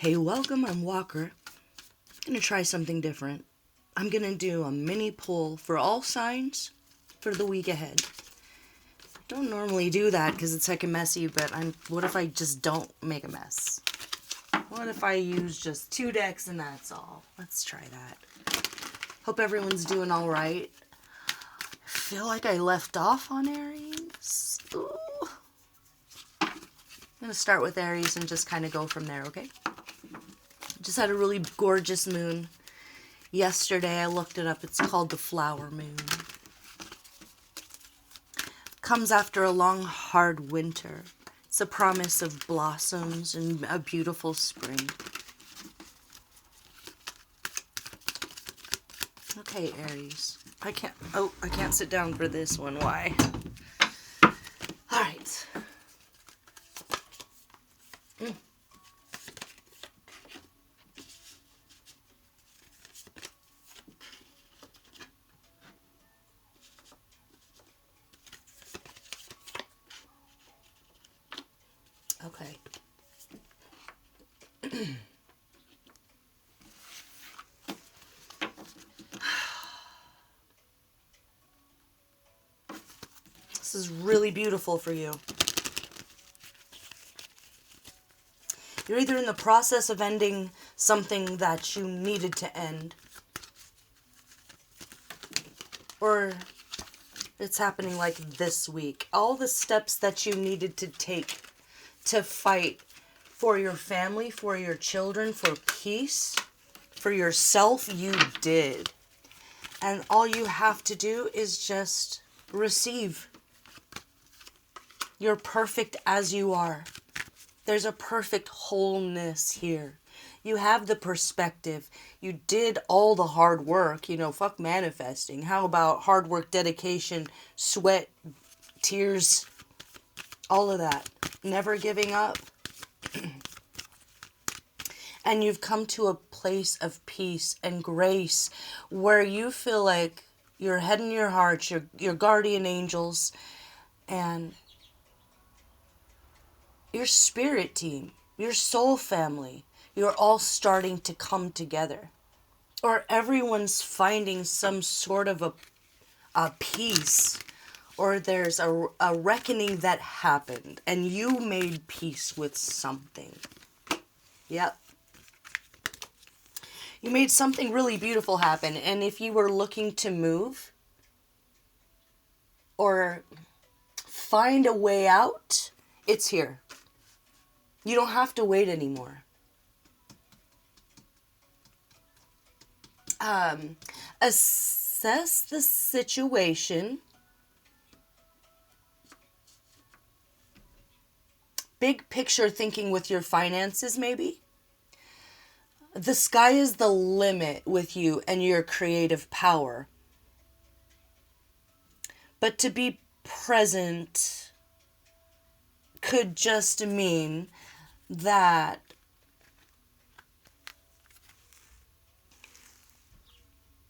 Hey, welcome, I'm Walker. I'm going to try something different. I'm going to do a mini poll for all signs for the week ahead. Don't normally do that because it's like a messy, but what if I just don't make a mess? What if I use just 2 decks and that's all? Let's try that. Hope everyone's doing all right. I feel like I left off on Aries. Ooh. I'm going to start with Aries and just kind of go from there, okay? Just had a really gorgeous moon. Yesterday I looked it up. It's called the flower moon. Comes after a long, hard winter. It's a promise of blossoms and a beautiful spring. Okay, Aries. I can't sit down for this one. Why? All right. Okay. This is really beautiful for you. You're either in the process of ending something that you needed to end, or it's happening like this week. All the steps that you needed to take to fight for your family, for your children, for peace, for yourself, you did. And all you have to do is just receive. You're perfect as you are. There's a perfect wholeness here. You have the perspective. You did all the hard work. Fuck manifesting. How about hard work, dedication, sweat, tears, all of that. Never giving up. And you've come to a place of peace and grace where you feel like your head and your heart, your guardian angels, and your spirit team, your soul family, you're all starting to come together. Or everyone's finding some sort of a peace. Or there's a reckoning that happened and you made peace with something. Yep. You made something really beautiful happen. And if you were looking to move or find a way out, it's here. You don't have to wait anymore. Assess the situation. Big picture thinking with your finances, maybe. The sky is the limit with you and your creative power. But to be present could just mean that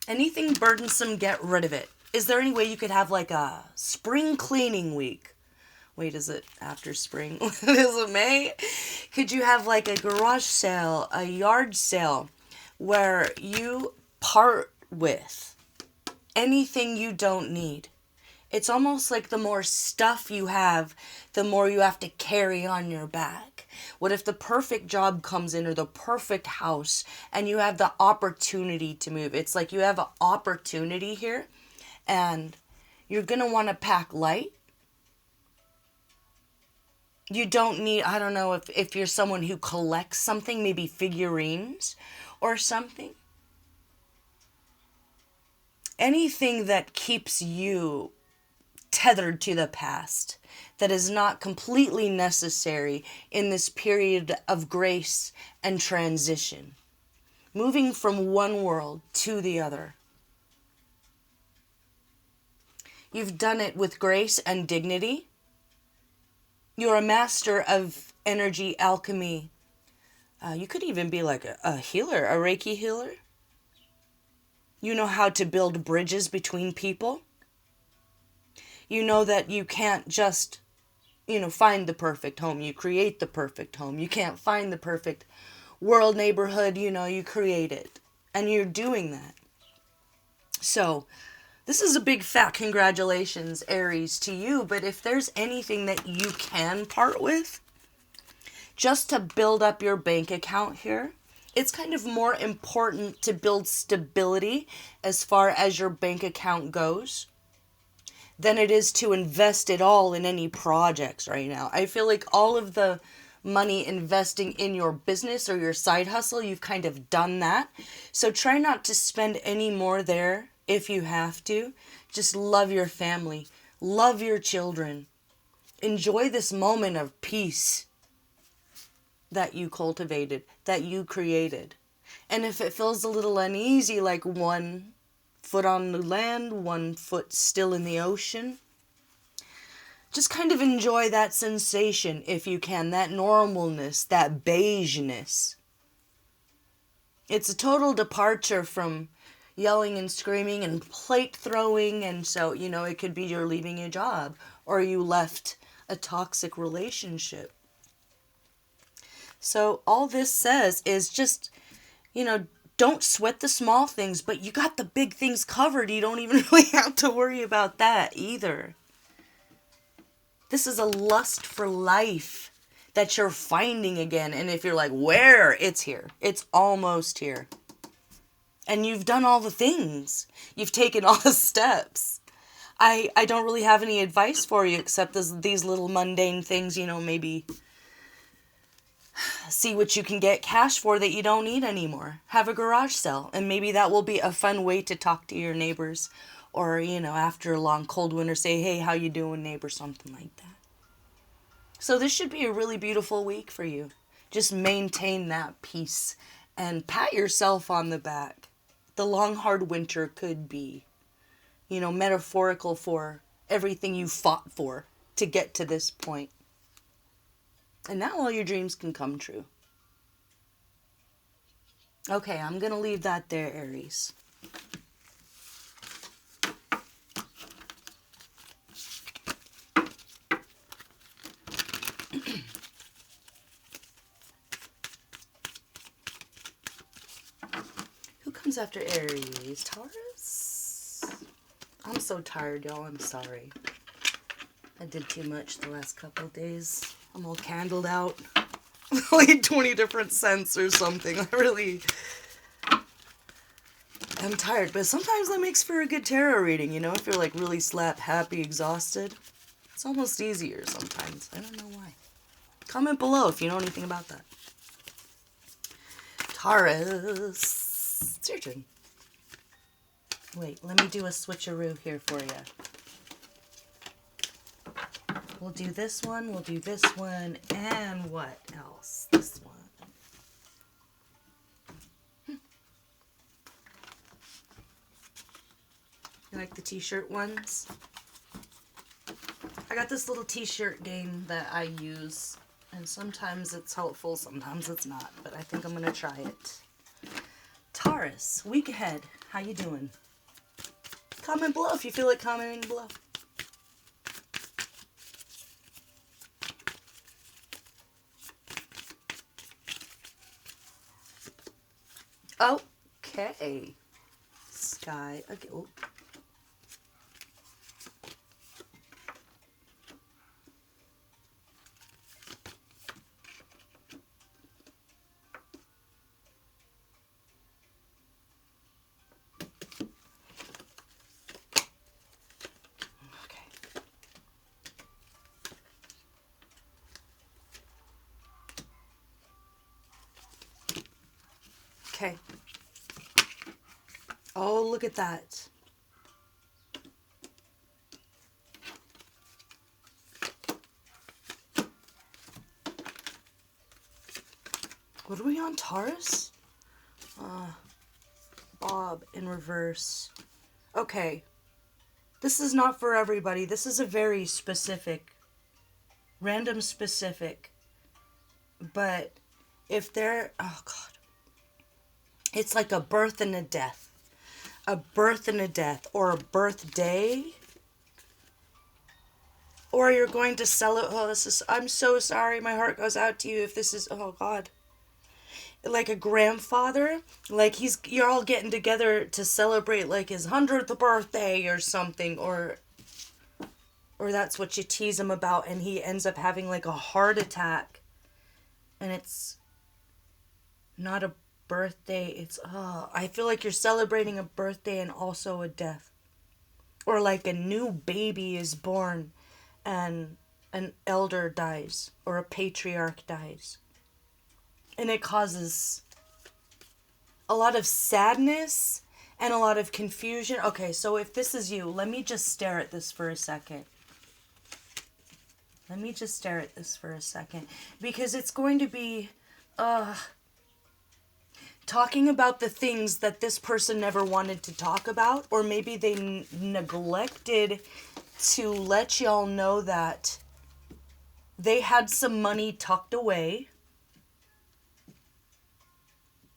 anything burdensome, get rid of it. Is there any way you could have like a spring cleaning week? Wait, is it after spring? Is it May? Could you have like a garage sale, a yard sale, where you part with anything you don't need? It's almost like the more stuff you have, the more you have to carry on your back. What if the perfect job comes in or the perfect house and you have the opportunity to move? It's like you have an opportunity here and you're going to want to pack light. You don't need, I don't know if you're someone who collects something, maybe figurines or something. Anything that keeps you tethered to the past, that is not completely necessary in this period of grace and transition. Moving from one world to the other. You've done it with grace and dignity. You're a master of energy alchemy. You could even be like a healer, a Reiki healer. You know how to build bridges between people. You know that you can't just, find the perfect home. You create the perfect home. You can't find the perfect world, neighborhood, you know, you create it. And you're doing that. So, this is a big fat congratulations, Aries, to you. But if there's anything that you can part with, just to build up your bank account here, it's kind of more important to build stability as far as your bank account goes than it is to invest it all in any projects right now. I feel like all of the money investing in your business or your side hustle, you've kind of done that. So try not to spend any more there if you have to. Just love your family, love your children, enjoy this moment of peace that you cultivated, that you created. And if it feels a little uneasy, like one foot on the land, one foot still in the ocean, just kind of enjoy that sensation if you can, that normalness, that beigeness. It's a total departure from yelling and screaming and plate throwing, and so, you know, it could be you're leaving a job or you left a toxic relationship. So all this says is just, you know, don't sweat the small things, but you got the big things covered. You don't even really have to worry about that either. This is a lust for life that you're finding again. And if you're like, where? It's here. It's almost here. And you've done all the things. You've taken all the steps. I don't really have any advice for you except these little mundane things, you know, maybe see what you can get cash for that you don't need anymore. Have a garage sale, and maybe that will be a fun way to talk to your neighbors, or, you know, after a long cold winter, say, hey, how you doing, neighbor, something like that. So this should be a really beautiful week for you. Just maintain that peace and pat yourself on the back. The long, hard winter could be, you know, metaphorical for everything you fought for to get to this point. And now all your dreams can come true. Okay, I'm going to leave that there, Aries. Who comes after Aries? Taurus? I'm so tired, y'all. I'm sorry. I did too much the last couple of days. I'm all candled out. Like 20 different scents or something. I'm tired, but sometimes that makes for a good tarot reading, you know, if you're like really slap happy, exhausted. It's almost easier sometimes. I don't know why. Comment below if you know anything about that. Taurus. It's your turn. Wait, let me do a switcheroo here for you. We'll do this one, and what else? This one. You like the t-shirt ones? I got this little t-shirt game that I use, and sometimes it's helpful, sometimes it's not, but I think I'm going to try it. Taurus, week ahead. How you doing? Comment below if you feel like commenting below. Okay. Sky. Okay. Oh. Okay. Oh, look at that. What are we on, Taurus? Bob in reverse. Okay. This is not for everybody. This is a very specific, random specific. But if they're, oh God. It's like a birth and a death. A birth and a death, or a birthday. Or you're going to sell it. Oh, I'm so sorry. My heart goes out to you if this is, oh God. like a grandfather, like you're all getting together to celebrate like his 100th birthday or something, or that's what you tease him about, and he ends up having like a heart attack, and it's not a birthday, it's I feel like you're celebrating a birthday and also a death, or like a new baby is born and an elder dies or a patriarch dies, and it causes a lot of sadness and a lot of confusion. Okay, so if this is you, let me just stare at this for a second. Let me just stare at this for a second, because it's going to be talking about the things that this person never wanted to talk about, or maybe they neglected to let y'all know that they had some money tucked away,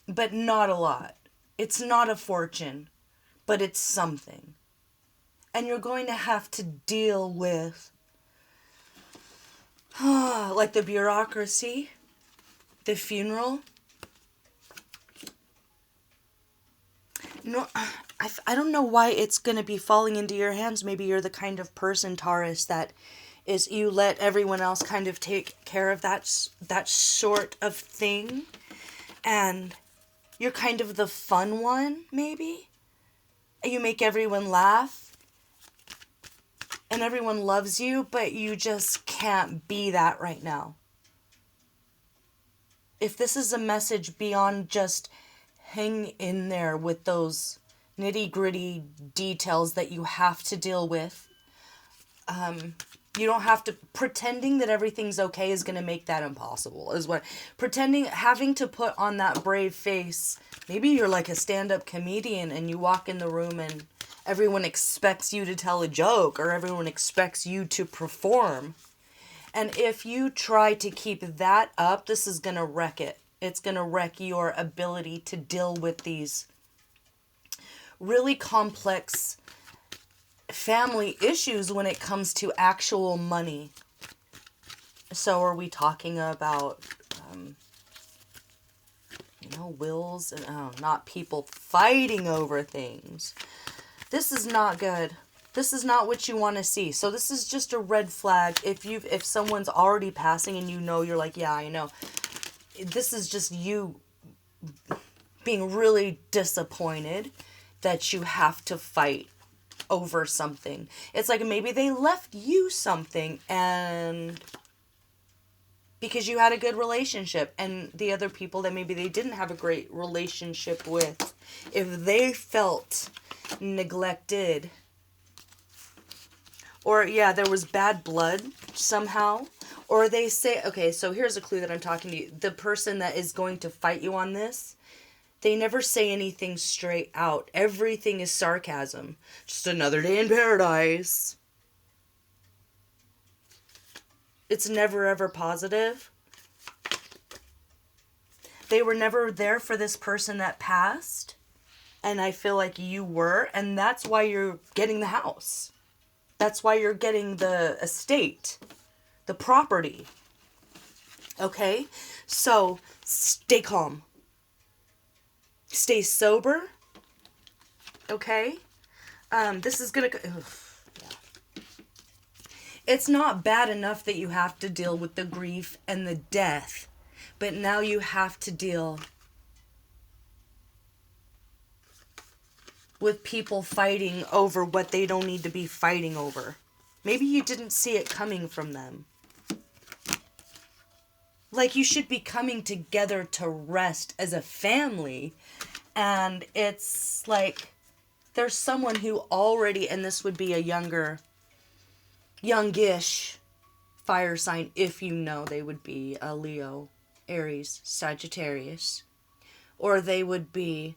but not a lot. It's not a fortune, but it's something. And you're going to have to deal with like the bureaucracy, the funeral. No, I don't know why it's going to be falling into your hands. Maybe you're the kind of person, Taurus, that is, you let everyone else kind of take care of that sort of thing. And you're kind of the fun one, maybe. You make everyone laugh. And everyone loves you, but you just can't be that right now. If this is a message beyond just hang in there with those nitty-gritty details that you have to deal with, you don't have to, pretending that everything's okay is going to make that impossible, is what, having to put on that brave face. Maybe you're like a stand-up comedian and you walk in the room and everyone expects you to tell a joke, or everyone expects you to perform. And if you try to keep that up, this is going to wreck it. It's going to wreck your ability to deal with these really complex family issues when it comes to actual money. So are we talking about, wills and not people fighting over things? This is not good. This is not what you want to see. So this is just a red flag. If someone's already passing and you're like, yeah, I know. This is just you being really disappointed that you have to fight over something. It's like maybe they left you something, and because you had a good relationship, and the other people that maybe they didn't have a great relationship with, if they felt neglected, or there was bad blood somehow, or they say, okay, so here's a clue that I'm talking to you. The person that is going to fight you on this, they never say anything straight out. Everything is sarcasm. Just another day in paradise. It's never ever positive. They were never there for this person that passed. And I feel like you were. And that's why you're getting the house. That's why you're getting the estate. The property. Okay? So, stay calm. Stay sober. Okay? This is gonna... It's not bad enough that you have to deal with the grief and the death. But now you have to deal with people fighting over what they don't need to be fighting over. Maybe you didn't see it coming from them. Like, you should be coming together to rest as a family. And it's like, there's someone who already, and this would be a youngish fire sign, if you know, they would be a Leo, Aries, Sagittarius. Or they would be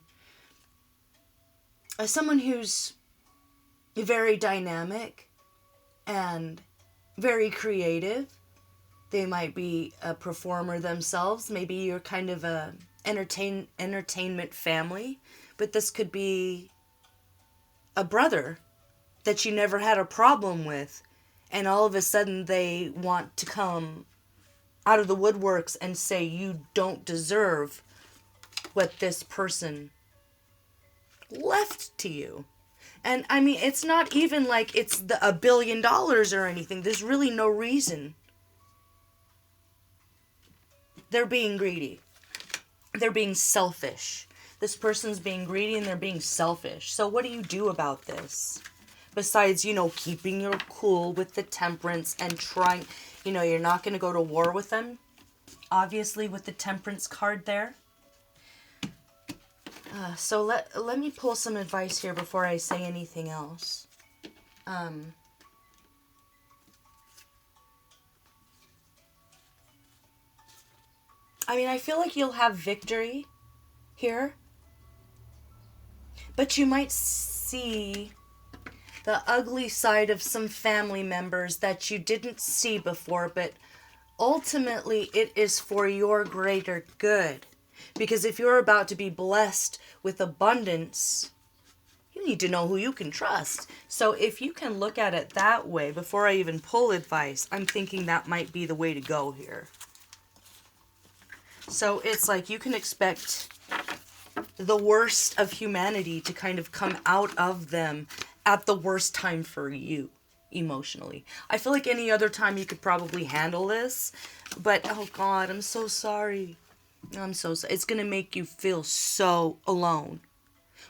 someone who's very dynamic and very creative. They might be a performer themselves. Maybe you're kind of a entertainment family. But this could be a brother that you never had a problem with. And all of a sudden they want to come out of the woodworks and say you don't deserve what this person left to you. And I mean, it's not even like it's $1 billion or anything. There's really no reason. They're being greedy. They're being selfish. This person's being greedy and they're being selfish. So what do you do about this? Besides, keeping your cool with the temperance and trying, you're not going to go to war with them. Obviously, with the temperance card there. So let me pull some advice here before I say anything else. I mean, I feel like you'll have victory here. But you might see the ugly side of some family members that you didn't see before. But ultimately, it is for your greater good. Because if you're about to be blessed with abundance, you need to know who you can trust. So if you can look at it that way, before I even pull advice, I'm thinking that might be the way to go here. So it's like you can expect the worst of humanity to kind of come out of them at the worst time for you emotionally. I feel like any other time you could probably handle this, but oh God, I'm so sorry. I'm so sorry. It's going to make you feel so alone.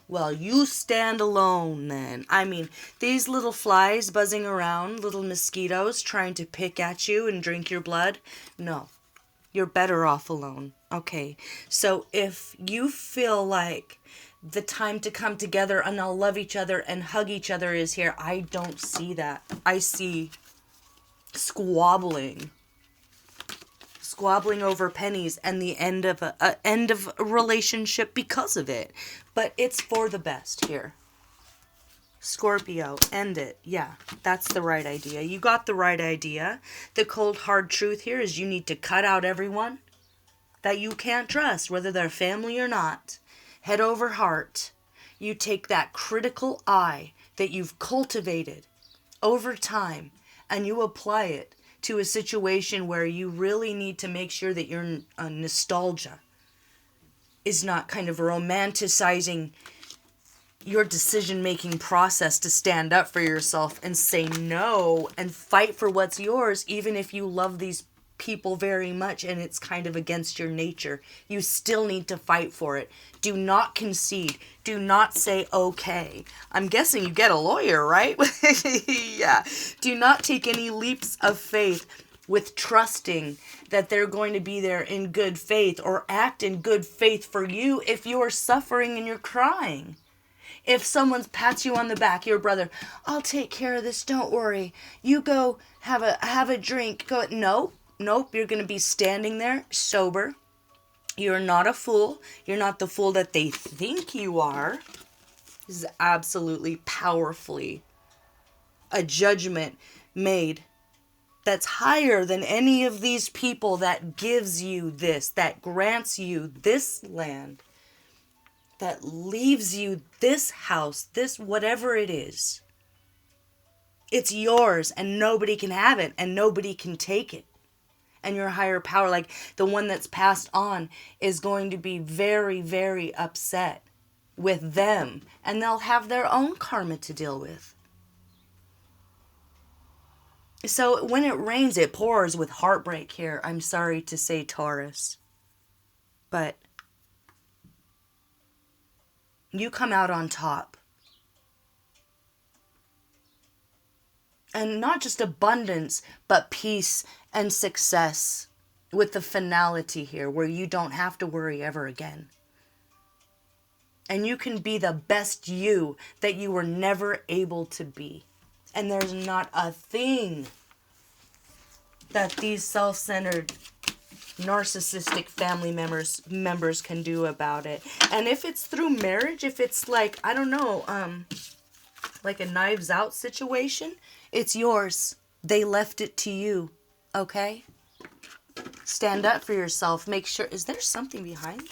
Well, you stand alone then. I mean, these little flies buzzing around, little mosquitoes trying to pick at you and drink your blood. No, you're better off alone. Okay, so if you feel like the time to come together and all love each other and hug each other is here, I don't see that. I see squabbling over pennies and the end of a relationship because of it. But it's for the best here. Scorpio, end it. Yeah, that's the right idea. You got the right idea. The cold hard truth here is you need to cut out everyone that you can't trust, whether they're family or not. Head over heart. You take that critical eye that you've cultivated over time and you apply it to a situation where you really need to make sure that your nostalgia is not kind of romanticizing your decision-making process to stand up for yourself and say no and fight for what's yours, even if you love these people very much and it's kind of against your nature. You still need to fight for it. Do not concede. Do not say okay. I'm guessing you get a lawyer, right? Yeah. Do not take any leaps of faith with trusting that they're going to be there in good faith or act in good faith for you if you are suffering and you're crying. If someone pats you on the back, your brother, I'll take care of this, don't worry. You go have a drink. Go. Nope, you're going to be standing there sober. You're not a fool. You're not the fool that they think you are. This is absolutely powerfully a judgment made that's higher than any of these people that gives you this, that grants you this land, that leaves you this house, this whatever it is. It's yours and nobody can have it and nobody can take it. And your higher power, like the one that's passed on, is going to be very, very upset with them. And they'll have their own karma to deal with. So when it rains, it pours with heartbreak here. I'm sorry to say, Taurus. But you come out on top. And not just abundance, but peace and success with the finality here where you don't have to worry ever again. And you can be the best you that you were never able to be. And there's not a thing that these self-centered, narcissistic family members can do about it. And if it's through marriage, if it's like, I don't know, like a Knives Out situation, it's yours. They left it to you. Okay? Stand up for yourself. Make sure, is there something behind?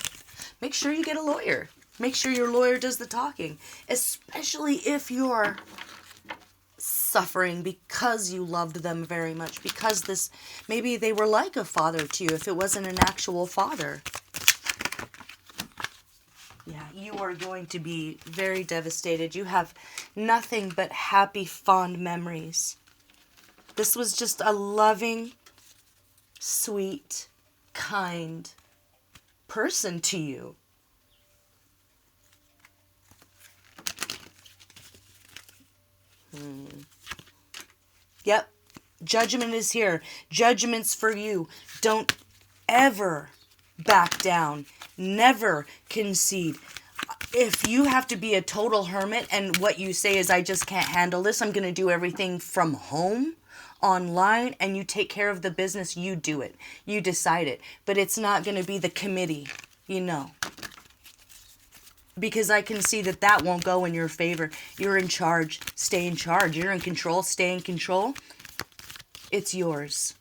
Make sure you get a lawyer. Make sure your lawyer does the talking. Especially if you're suffering because you loved them very much. Because this, maybe they were like a father to you if it wasn't an actual father. Yeah, you are going to be very devastated. You have nothing but happy, fond memories. This was just a loving, sweet, kind person to you. Yep. Judgment is here. Judgment's for you. Don't ever back down. Never concede. If you have to be a total hermit and what you say is, I just can't handle this, I'm going to do everything from home, online, and you take care of the business, you do it. You decide it. But it's not going to be the committee, you know. Because I can see that that won't go in your favor. You're in charge. Stay in charge. You're in control. Stay in control. It's yours.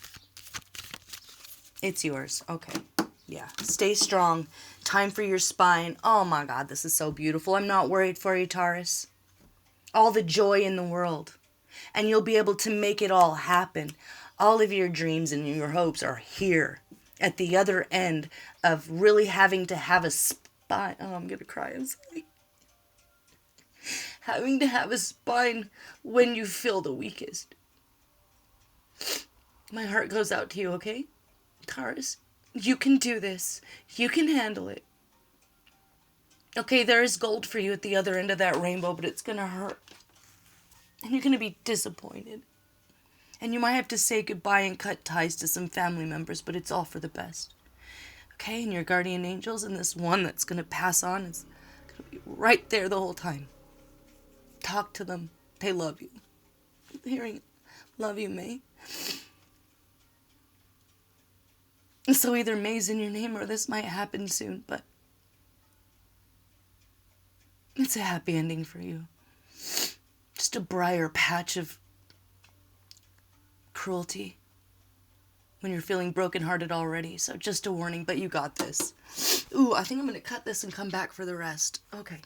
It's yours. Okay. Yeah. Stay strong. Time for your spine. Oh my God, this is so beautiful. I'm not worried for you, Taurus. All the joy in the world. And you'll be able to make it all happen. All of your dreams and your hopes are here at the other end of really having to have a spine. Oh, I'm going to cry. I'm sorry. Having to have a spine when you feel the weakest. My heart goes out to you, okay? Taurus, you can do this. You can handle it. Okay, there is gold for you at the other end of that rainbow, but it's going to hurt. And you're going to be disappointed. And you might have to say goodbye and cut ties to some family members, but it's all for the best. Okay, and your guardian angels and this one that's going to pass on is going to be right there the whole time. Talk to them. They love you. Hearing, love you, May. So either May's in your name or this might happen soon, but it's a happy ending for you. Just a briar patch of cruelty when you're feeling brokenhearted already. So just a warning, but you got this. Ooh, I think I'm going to cut this and come back for the rest. Okay.